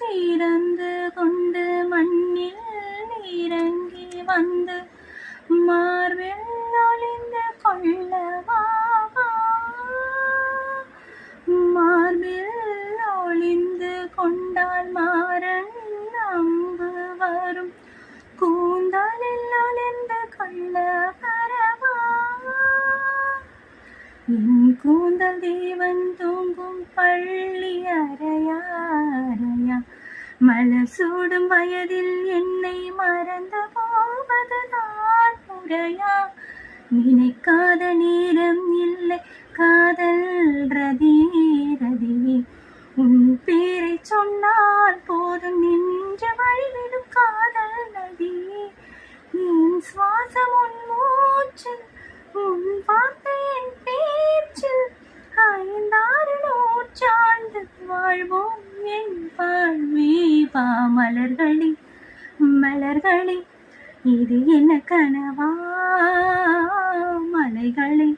திறந்து கொண்டு மண்ணில் இறங்கி வந்து மார்பில் ஒளிந்து கொள்ளவா, மார்பில் ஒளிந்து கொண்டால் மாறன் அம்பு வரும், கூந்தலில் ஒளிந்து கொள்ள வரவா, என் கூந்தல் தேவன் தூங்கும் பள்ளி அறையா, மலர் சூடும் வயதில் என்னை மறந்து போவதுதான் முறையா, நினைக்காத நேரம் இல்லை காதல் ரதி ரதியே, உன் பேரை சொன்னால் போதும் நின்று வழிவிடும் காதல் நதியே, என் சுவாசம் உன் மூச்சில், உன் வார்த்தை என் பேச்சில், 5-6 நூற்றாண்டு வாழ்வோம் என் வாழ்வே வா. மலர்களே மலர்களே இது என்ன கனவா, மலைகளே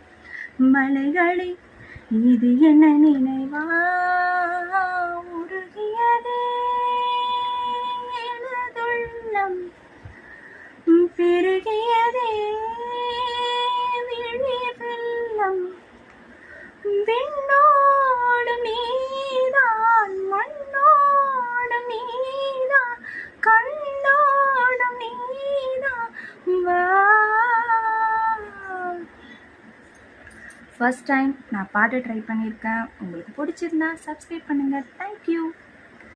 மலைகளே இது என்ன நினைவா, உருகியதே எனதுள்ளம், பெருகியதே விழி வெள்ளம், விண்ணோடு நீதான் மண்ணோடு நீதான் கண்ணோடு நீதான் வா. ஃபர்ஸ்ட் டைம் நான் பாட்டு ட்ரை பண்ணியிருக்கேன். உங்களுக்கு பிடிச்சிருந்தா சப்ஸ்கிரைப் பண்ணுங்கள். தேங்க்யூ.